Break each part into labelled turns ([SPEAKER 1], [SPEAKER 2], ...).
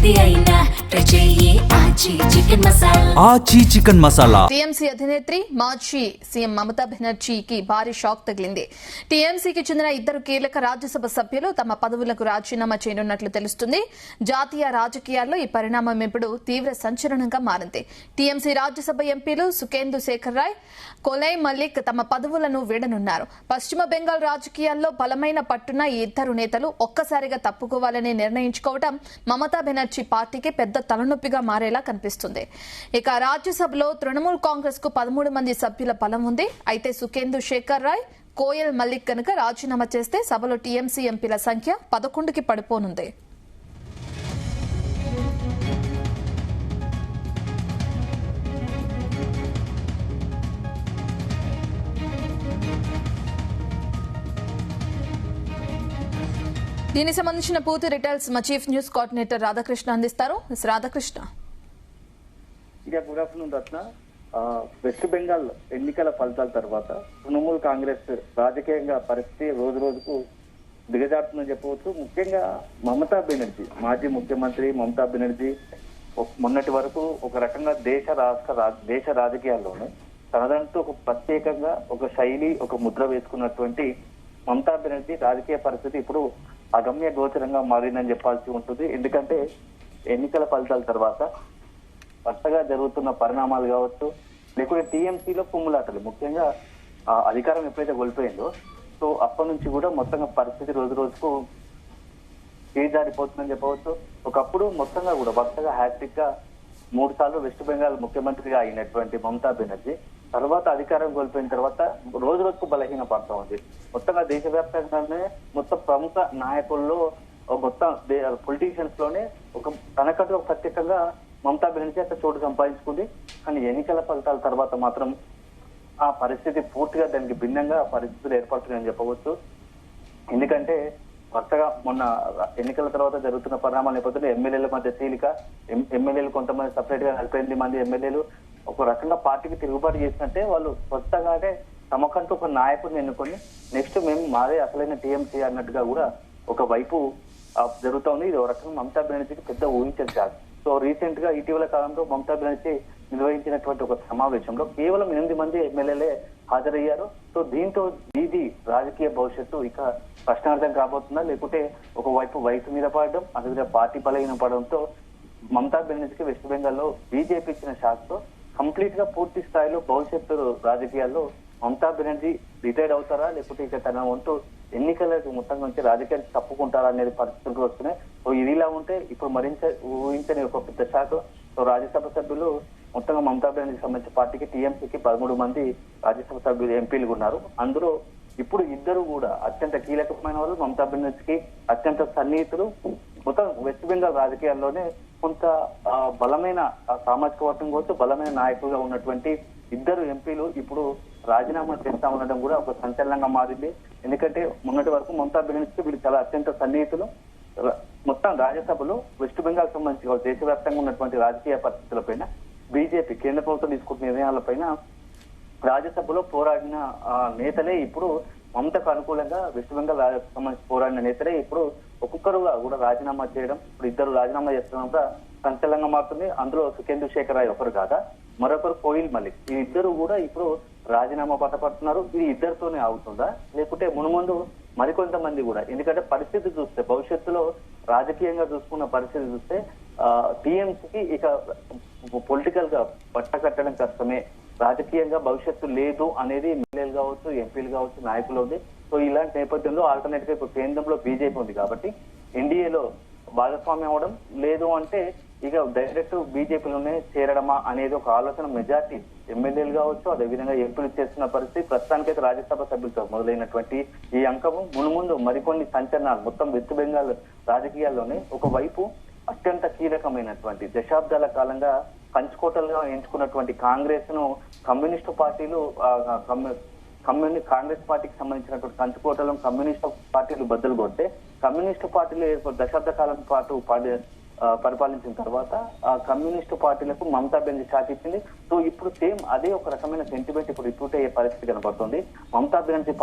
[SPEAKER 1] ఏది అయినా ఆచి చికెన్ మసాలా.
[SPEAKER 2] టీఎంసీ అధినేత్రి మాజీ సీఎం మమతా బెనర్జీకి భారీ షాక్ తగిలింది. టీఎంసీకి చెందిన ఇద్దరు కీలక రాజ్యసభ సభ్యులు తమ పదవులకు రాజీనామా చేయనున్నట్లు తెలుస్తుంది. జాతీయ రాజకీయాల్లో ఈ పరిణామం ఇప్పుడు తీవ్ర సంచలనంగా మారింది. టీఎంసీ రాజ్యసభ ఎంపీలు సుఖేందు శేఖర్ రాయ్, కొలై మల్లిక్ తమ పదవులను వీడనున్నారు. పశ్చిమ బెంగాల్ రాజకీయాల్లో బలమైన పట్టున ఈ ఇద్దరు నేతలు ఒక్కసారిగా తప్పుకోవాలని నిర్ణయించుకోవడం మమతా బెనర్జీ పార్టీకి పెద్ద తలనొప్పిగా మారేలా కనిపిస్తుంది. ఇక రాజ్యసభలో తృణమూల్ కాంగ్రెస్ కు 13 మంది సభ్యుల బలం ఉంది. అయితే సుఖేందు శేఖర్ రాయ్, కోయల్ మల్లిక్ కనుక రాజీనామా చేస్తే సభలో టీఎంసీ ఎంపీల సంఖ్య 11కి పడిపోనుంది. దీనికి సంబంధించిన పూర్తి డీటెయిల్స్ మా చీఫ్ న్యూస్ కోఆర్డినేటర్ రాధాకృష్ణ అందిస్తారు. రాధాకృష్ణ.
[SPEAKER 3] గుడ్ ఆఫ్టర్నూన్ రత్న. వెస్ట్ బెంగాల్ ఎన్నికల ఫలితాల తర్వాత తృణమూల్ కాంగ్రెస్ రాజకీయంగా పరిస్థితి రోజు రోజుకు దిగజారుతుందని చెప్పవచ్చు. ముఖ్యంగా మమతా బెనర్జీ, మాజీ ముఖ్యమంత్రి మమతా బెనర్జీ మొన్నటి వరకు ఒక రకంగా దేశ రాజకీయాల్లోనే తనదంటూ ఒక ప్రత్యేకంగా ఒక శైలి, ఒక ముద్ర వేసుకున్నటువంటి మమతా బెనర్జీ రాజకీయ పరిస్థితి ఇప్పుడు అగమ్య గోచరంగా మారిందని చెప్పాల్సి ఉంటుంది. ఎందుకంటే ఎన్నికల ఫలితాల తర్వాత వరుసగా జరుగుతున్న పరిణామాలు కావచ్చు, లేకుంటే టీఎంసీలో కుమ్ములాటలు, ముఖ్యంగా అధికారం ఎప్పుడైతే కోల్పోయిందో సో అప్పటి నుంచి కూడా మొత్తంగా పరిస్థితి రోజు రోజుకు చేజారిపోతుందని చెప్పవచ్చు. ఒకప్పుడు మొత్తంగా కూడా వరుసగా హ్యాట్రిక్ గా 3 సార్లు వెస్ట్ బెంగాల్ ముఖ్యమంత్రిగా అయినటువంటి మమతా బెనర్జీ తర్వాత అధికారం కోల్పోయిన తర్వాత రోజు రోజుకు బలహీన పడతా ఉంది. మొత్తంగా దేశవ్యాప్తంగానే మొత్తం ప్రముఖ నాయకుల్లో మొత్తం పొలిటీషియన్స్ లోనే తనకంటూ ప్రత్యేకంగా మమతా బెనర్జీ అక్కడ చోటు సంపాదించుకుంది. కానీ ఎన్నికల ఫలితాల తర్వాత మాత్రం ఆ పరిస్థితి పూర్తిగా దానికి భిన్నంగా పరిస్థితులు ఏర్పడుతున్నాయని చెప్పవచ్చు. ఎందుకంటే వరుసగా మొన్న ఎన్నికల తర్వాత జరుగుతున్న పరిణామాల నేపథ్యంలో ఎమ్మెల్యేల మధ్య చీలిక, ఎమ్మెల్యేలు కొంతమంది సపరేట్ గా 48 మంది ఎమ్మెల్యేలు ఒక రకంగా పార్టీకి తిరుగుబాటు చేసినట్టే వాళ్ళు కొత్తగానే తమకంటూ ఒక నాయకుడిని ఎన్నుకొని నెక్స్ట్ మేము మాదే అసలైన టీఎంసీ అన్నట్టుగా కూడా ఒక వైపు జరుగుతోంది. ఇది ఒక రకంగా మమతా బెనర్జీకి పెద్ద ఊహించని కాదు. సో రీసెంట్ గా ఇటీవల కాలంలో మమతా బెనర్జీ నిర్వహించినటువంటి ఒక సమావేశంలో కేవలం 8 మంది ఎమ్మెల్యేలే హాజరయ్యారు. సో దీంతో ఇది రాజకీయ భవిష్యత్తు ఇక ప్రశ్నార్థం కాబోతుందా, లేకుంటే ఒకవైపు వయసు మీద పడడం, అదేవిధంగా పార్టీ బలహీన పడడంతో మమతా బెనర్జీకి వెస్ట్ బెంగాల్లో బీజేపీ ఇచ్చిన షాక్తో కంప్లీట్ గా పూర్తి స్థాయిలో భవిష్యత్తు రాజకీయాల్లో మమతా బెనర్జీ రిటైర్డ్ అవుతారా, లేకపోతే ఇక తన వంతు ఎన్నికలకు మొత్తంగా వచ్చి రాజకీయాలు తప్పుకుంటారా అనేది పరిస్థితులు వస్తున్నాయి. సో ఇదిలా ఉంటే ఇప్పుడు మరింత ఊహించని ఒక పెద్ద షాక్. సో రాజ్యసభ సభ్యులు మొత్తంగా మమతా బెనర్జీకి సంబంధించిన పార్టీకి టీఎంసీకి 13 మంది రాజ్యసభ సభ్యులు ఎంపీలు ఉన్నారు. అందులో ఇప్పుడు ఇద్దరు కూడా అత్యంత కీలకమైన వాళ్ళు, మమతా బెనర్జీకి అత్యంత సన్నిహితులు. మొత్తం వెస్ట్ బెంగాల్ రాజకీయాల్లోనే కొంత బలమైన సామాజిక వర్గం కోసం బలమైన నాయకులుగా ఉన్నటువంటి ఇద్దరు ఎంపీలు ఇప్పుడు రాజీనామా చేస్తా ఉండడం కూడా ఒక సంచలనంగా మారింది. ఎందుకంటే మొన్నటి వరకు మమతా బెనర్జీకి వీళ్ళు చాలా అత్యంత సన్నిహితులు. మొత్తం రాజ్యసభలో వెస్ట్ బెంగాల్ సంబంధించి దేశవ్యాప్తంగా ఉన్నటువంటి రాజకీయ పరిస్థితులపైన బీజేపీ కేంద్ర ప్రభుత్వం తీసుకుంటున్న నిర్ణయాలపైన రాజ్యసభలో పోరాడిన నేతలే ఇప్పుడు మమతకు అనుకూలంగా వెస్ట్ బెంగాల్ సంబంధించి పోరాడిన నేతలే ఇప్పుడు ఒక్కొక్కరుగా కూడా రాజీనామా చేయడం, ఇప్పుడు ఇద్దరు రాజీనామా చేస్తున్న కూడా సంచలనంగా మారుతుంది. అందులో సుఖేందు శేఖర్ రాయ్ ఒకరు కాదా, మరొకరు కోయిల్ మల్లిక్. ఈ ఇద్దరు కూడా ఇప్పుడు రాజీనామా పట్టపడుతున్నారు. ఇది ఇద్దరితోనే అవుతుందా, లేకుంటే మునుముందు మరికొంతమంది కూడా? ఎందుకంటే పరిస్థితి చూస్తే, భవిష్యత్తులో రాజకీయంగా చూసుకున్న పరిస్థితి చూస్తే టీఎంసీకి ఇక పొలిటికల్ గా పట్టకట్టడం కష్టమే, రాజకీయంగా భవిష్యత్తు లేదు అనేది ఎమ్మెల్యేలు కావచ్చు, ఎంపీలు కావచ్చు, నాయకులు ఉంది. సో ఇలాంటి నేపథ్యంలో ఆల్టర్నేట్ గా ఇప్పుడు కేంద్రంలో బీజేపీ ఉంది కాబట్టి ఎన్డీఏలో భాగస్వామ్యం అవడం లేదు అంటే ఇక డైరెక్ట్ బీజేపీలోనే చేరడమా అనేది ఒక ఆలోచన మెజార్టీ ఎమ్మెల్యేలు కావచ్చు, అదేవిధంగా ఎంపీలు చేస్తున్న పరిస్థితి. ప్రస్తుతానికైతే రాజ్యసభ సభ్యులతో మొదలైనటువంటి ఈ అంకము మునుముందు మరికొన్ని సంచలనాలు మొత్తం వెస్ట్ బెంగాల్ రాజకీయాల్లోనే ఒకవైపు అత్యంత కీలకమైనటువంటి దశాబ్దాల కాలంగా పంచుకోటలుగా ఎంచుకున్నటువంటి కాంగ్రెస్ ను కమ్యూనిస్టు పార్టీలు కాంగ్రెస్ పార్టీకి సంబంధించినటువంటి కంచుకోటలను కమ్యూనిస్టు పార్టీలు బద్దలు కొడితే కమ్యూనిస్టు పార్టీలు దశాబ్ద కాలం పాటు పరిపాలించిన తర్వాత ఆ కమ్యూనిస్టు పార్టీలకు మమతా బెనర్జీ షాక్ ఇచ్చింది. సో ఇప్పుడు సేమ్ అదే ఒక రకమైన సెంటిమెంట్ ఇప్పుడు రిపీట్ అయ్యే పరిస్థితి కనబడుతుంది. మమతా బెనర్జీ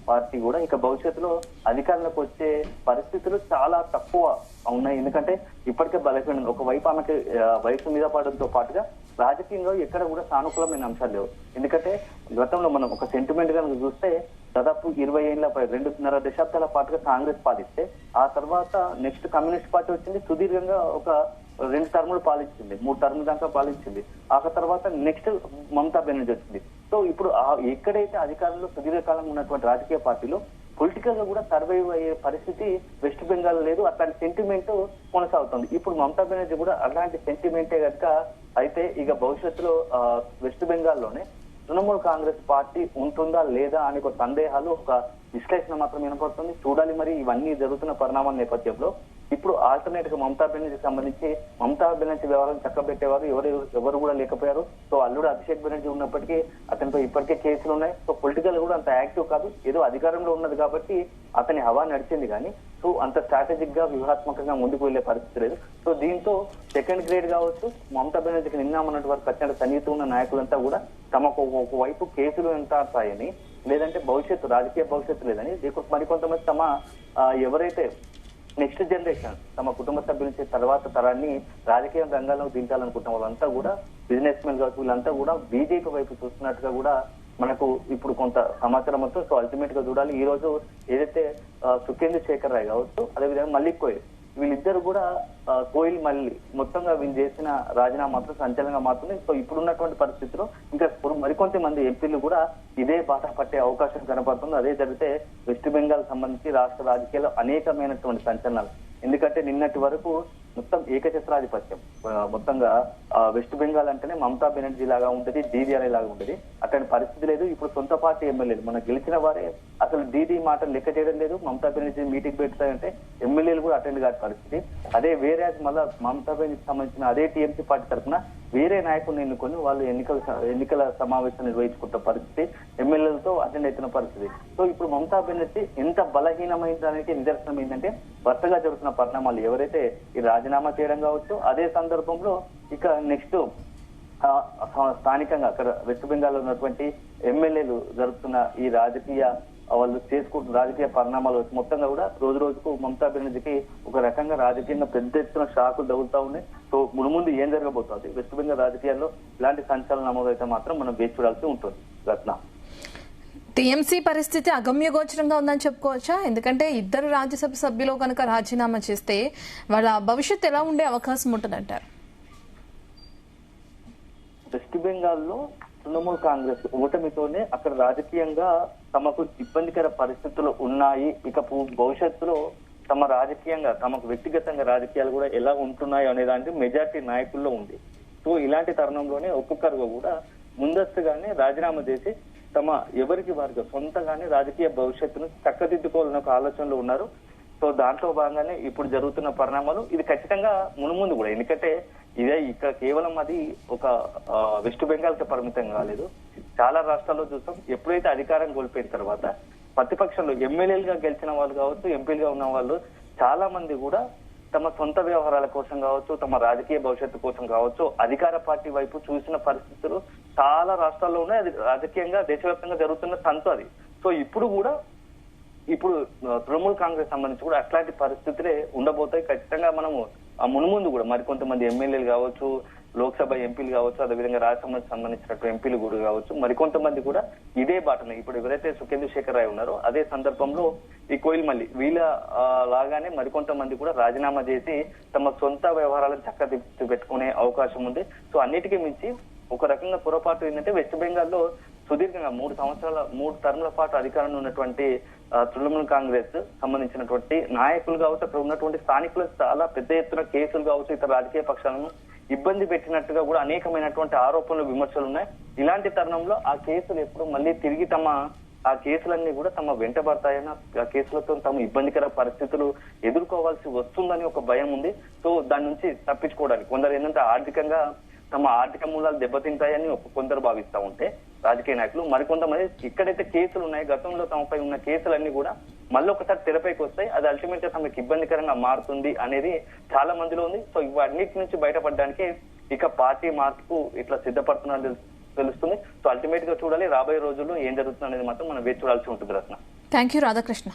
[SPEAKER 3] పార్టీ కూడా ఇక భవిష్యత్తులో అధికారంలోకి వచ్చే పరిస్థితులు చాలా తక్కువ ఉన్నాయి. ఎందుకంటే ఇప్పటికే బలహీన ఒకవైపు ఆమెకి వయసు మీద పడడంతో పాటుగా రాజకీయంగా ఎక్కడ కూడా సానుకూలమైన అంశాలు లేవు. ఎందుకంటే గతంలో మనం ఒక సెంటిమెంట్ గా చూస్తే దాదాపు 20 ఏళ్ల 2.5 దశాబ్దాల పాటుగా కాంగ్రెస్ పాలిస్తే ఆ తర్వాత నెక్స్ట్ కమ్యూనిస్ట్ పార్టీ వచ్చింది, సుదీర్ఘంగా ఒక 2 టర్ములు పాలించింది, 3 టర్ముల దాకా పాలించింది. ఆ తర్వాత నెక్స్ట్ మమతా బెనర్జీ వచ్చింది. సో ఇప్పుడు ఎక్కడైతే అధికారంలో సుదీర్ఘకాలం ఉన్నటువంటి రాజకీయ పార్టీలు పొలిటికల్ గా కూడా సర్వైవ్ అయ్యే పరిస్థితి వెస్ట్ బెంగాల్ లేదు. అట్లాంటి సెంటిమెంట్ కొనసాగుతుంది. ఇప్పుడు మమతా బెనర్జీ కూడా అలాంటి సెంటిమెంటే కనుక అయితే ఇక భవిష్యత్తులో వెస్ట్ బెంగాల్లోనే తృణమూల్ కాంగ్రెస్ పార్టీ ఉంటుందా లేదా అని ఒక సందేహాలు, ఒక విశ్లేషణ మాత్రం వినపడుతుంది. చూడాలి మరి ఇవన్నీ జరుగుతున్న పరిణామాల నేపథ్యంలో ఇప్పుడు ఆల్టర్నేట్ గా మమతా బెనర్జీకి సంబంధించి మమతా బెనర్జీ వ్యవహారం చక్కబెట్టేవారు ఎవరు కూడా లేకపోయారు. సో అల్లుడు అభిషేక్ బెనర్జీ ఉన్నప్పటికీ అతనిపై ఇప్పటికే కేసులు ఉన్నాయి. సో పొలిటికల్ కూడా అంత యాక్టివ్ కాదు, ఏదో అధికారంలో ఉన్నది కాబట్టి అతని హవా నడిచింది కానీ సో అంత స్ట్రాటజిక్ గా వ్యూహాత్మకంగా ముందుకు వెళ్లే పరిస్థితి లేదు. సో దీంతో సెకండ్ గ్రేడ్ కావచ్చు, మమతా బెనర్జీకి నిన్నామన్నట్టు వారికి అత్యంత సన్నిహిత ఉన్న నాయకులంతా కూడా తమకు ఒకవైపు కేసులు ఎంత అవుతాయని, లేదంటే రాజకీయ భవిష్యత్తు లేదని, మరికొంతమంది తమ ఎవరైతే నెక్స్ట్ జనరేషన్ తమ కుటుంబ సభ్యుల నుంచి తర్వాత తరాన్ని రాజకీయ రంగంలో దించాలనుకుంటున్న వాళ్ళంతా కూడా బిజినెస్ మెన్ కావచ్చు, వీళ్ళంతా కూడా బీజేపీ వైపు చూస్తున్నట్టుగా కూడా మనకు ఇప్పుడు కొంత సమాచారం వస్తుంది. సో అల్టిమేట్ గా చూడాలి. ఈ రోజు ఏదైతే సుఖేంద్ర శేఖర్ రాయ్ కావచ్చు, అదేవిధంగా మల్లిక్ కోయిల్, వీళ్ళిద్దరు కూడా కోయిల్ మళ్ళీ మొత్తంగా వీళ్ళు చేసిన రాజీనామా మాత్రం సంచలనంగా మారుతుంది. సో ఇప్పుడున్నటువంటి పరిస్థితిలో ఇంకా మరికొంతమంది ఎంపీలు కూడా ఇదే బాట పట్టే అవకాశం కనపడుతుంది. అదే జరిగితే వెస్ట్ బెంగాల్ సంబంధించి రాష్ట్ర రాజకీయాల్లో అనేకమైనటువంటి సంచలనాలు. ఎందుకంటే నిన్నటి వరకు మొత్తం ఏకఛత్రాధిపత్యం, మొత్తంగా వెస్ట్ బెంగాల్ అంటేనే మమతా బెనర్జీ లాగా ఉంటుంది, దీదీ అనే లాగా ఉంటుంది. అట్లాంటి పరిస్థితి లేదు. ఇప్పుడు సొంత పార్టీ ఎమ్మెల్యేలు మన గెలిచిన వారే అసలు దీదీ మాటలు లెక్క చేయడం లేదు. మమతా బెనర్జీ మీటింగ్ పెడతాయంటే ఎమ్మెల్యేలు కూడా అటెండ్ కాని పరిస్థితి. అదే వేరే మళ్ళా మమతా బెనర్జీకి సంబంధించిన అదే టీఎంసీ పార్టీ తరఫున వేరే నాయకులను ఎన్నుకొని వాళ్ళు ఎన్నికల సమావేశం నిర్వహించుకుంటున్న పరిస్థితి, ఎమ్మెల్యేలతో అటెండ్ అవుతున్న పరిస్థితి. సో ఇప్పుడు మమతా బెనర్జీ ఎంత బలహీనమైన దానికి నిదర్శనం ఏంటంటే వరుసగా జరుగుతున్న పరిణామాలు. ఎవరైతే ఈ రాజీనామా చేయడం కావచ్చు, అదే సందర్భంలో ఇక నెక్స్ట్ స్థానికంగా అక్కడ వెస్ట్ బెంగాల్ లో ఉన్నటువంటి ఎమ్మెల్యేలు జరుగుతున్న ఈ వాళ్ళు చేసుకుంటున్న రాజకీయ పరిణామాలు మొత్తంగా కూడా రోజు రోజుకు మమతా బెనర్జీకి ఒక రకంగా రాజకీయంగా పెద్ద ఎత్తున షాకులు తగులుతా ఉన్నాయి. సో ముందు ఏం జరగబోతోంది వెస్ట్ బెంగాల్ రాజకీయాల్లో ఇలాంటి సంచలన నమోదైతే మాత్రం మనం వేచి చూడాల్సి ఉంటుంది. రత్న,
[SPEAKER 2] టీఎంసీ పరిస్థితి అగమ్యగోచరంగా ఉందని చెప్పుకోవచ్చా? ఎందుకంటే ఇద్దరు రాజ్యసభ సభ్యులు కనుక రాజీనామా చేస్తే వాళ్ళ భవిష్యత్తు ఎలా ఉండే అవకాశం ఉంటుందంటారు?
[SPEAKER 3] వెస్ట్ బెంగాల్లో తృణమూల్ కాంగ్రెస్ ఓటమితోనే అక్కడ రాజకీయంగా తమకు ఇబ్బందికర పరిస్థితులు ఉన్నాయి. ఇక భవిష్యత్తులో తమ రాజకీయంగా తమకు వ్యక్తిగతంగా రాజకీయాలు కూడా ఎలా ఉంటున్నాయి అనే దానికి మెజార్టీ నాయకుల్లో ఉంది. సో ఇలాంటి తరుణంలోనే ఒక్కొక్కరు కూడా ముందస్తుగానే రాజీనామా చేసి తమ ఎవరికి వారికి సొంతంగానే రాజకీయ భవిష్యత్తును చక్కదిద్దుకోవాలన్న ఒక ఆలోచనలో ఉన్నారు. సో దాంట్లో భాగంగానే ఇప్పుడు జరుగుతున్న పరిణామాలు ఇది ఖచ్చితంగా మునుముందు కూడా, ఎందుకంటే ఇదే ఇక్కడ కేవలం అది ఒక వెస్ట్ బెంగాల్ కి పరిమితం కాలేదు. చాలా రాష్ట్రాల్లో చూస్తాం. ఎప్పుడైతే అధికారం కోల్పోయిన తర్వాత ప్రతిపక్షంలో ఎమ్మెల్యేలుగా గెలిచిన వాళ్ళు కావచ్చు, ఎంపీలుగా ఉన్న వాళ్ళు చాలా మంది కూడా తమ సొంత వ్యవహారాల కోసం కావచ్చు, తమ రాజకీయ భవిష్యత్తు కోసం కావచ్చు అధికార పార్టీ వైపు చూసిన పరిస్థితులు చాలా రాష్ట్రాల్లో ఉన్నాయి. అది రాజకీయంగా దేశవ్యాప్తంగా జరుగుతున్న తంతు అది. సో ఇప్పుడు తృణమూల్ కాంగ్రెస్ సంబంధించి కూడా అట్లాంటి పరిస్థితులే ఉండబోతాయి. ఖచ్చితంగా మనము ఆ మున్ముందు కూడా మరికొంతమంది ఎమ్మెల్యేలు కావచ్చు, లోక్సభ ఎంపీలు కావచ్చు, అదేవిధంగా రాజ్యసభకు సంబంధించినట్టు ఎంపీలు కూడా కావచ్చు, మరికొంతమంది కూడా ఇదే బాటనే ఇప్పుడు ఎవరైతే సుఖేంద్ర శేఖర్ రాయ్ ఉన్నారో అదే సందర్భంలో ఈ కోయిల్ మళ్ళీ వీళ్ళ లాగానే మరికొంతమంది కూడా రాజీనామా చేసి తమ సొంత వ్యవహారాలను చక్కదిద్దు పెట్టుకునే అవకాశం ఉంది. సో అన్నిటికీ మించి ఒక రకంగా పొరపాటు ఏంటంటే వెస్ట్ బెంగాల్లో సుదీర్ఘంగా 3 టర్ముల పాటు అధికారంలో ఉన్నటువంటి తృణమూల్ కాంగ్రెస్ సంబంధించినటువంటి నాయకులు కావచ్చు, అక్కడ ఉన్నటువంటి స్థానికులు చాలా పెద్ద ఎత్తున కేసులు కావచ్చు, ఇతర రాజకీయ పక్షాలను ఇబ్బంది పెట్టినట్టుగా కూడా అనేకమైనటువంటి ఆరోపణలు, విమర్శలు ఉన్నాయి. ఇలాంటి తరుణంలో ఆ కేసులు ఎప్పుడు మళ్ళీ తిరిగి ఆ కేసులన్నీ కూడా తమ వెంటబడతాయని, ఆ కేసులతో తమ ఇబ్బందికర పరిస్థితులు ఎదుర్కోవాల్సి వస్తుందని ఒక భయం ఉంది. సో దాని నుంచి తప్పించుకోవడానికి కొందరు ఏంటంటే ఆర్థికంగా తమ ఆర్థిక మూలాలు దెబ్బతింటాయని కొందరు భావిస్తా ఉంటే రాజకీయ నాయకులు, మరికొంతమంది ఇక్కడైతే కేసులు ఉన్నాయి గతంలో తమపై ఉన్న కేసులన్నీ కూడా మళ్ళీ ఒకసారి తెరపైకి వస్తాయి, అది అల్టిమేట్ గా తమకు ఇబ్బందికరంగా మారుతుంది అనేది చాలా మందిలో ఉంది. సో ఇవన్నిటి నుంచి బయటపడడానికి ఇక పార్టీ మార్పుకు ఇట్లా సిద్ధపడుతున్నది తెలుస్తుంది. సో అల్టిమేట్ గా చూడాలి రాబోయే రోజుల్లో ఏం జరుగుతుంది అనేది మాత్రం మనం వేచి చూడాల్సి ఉంటుంది. రత్న,
[SPEAKER 2] థ్యాంక్ యూ రాధాకృష్ణ.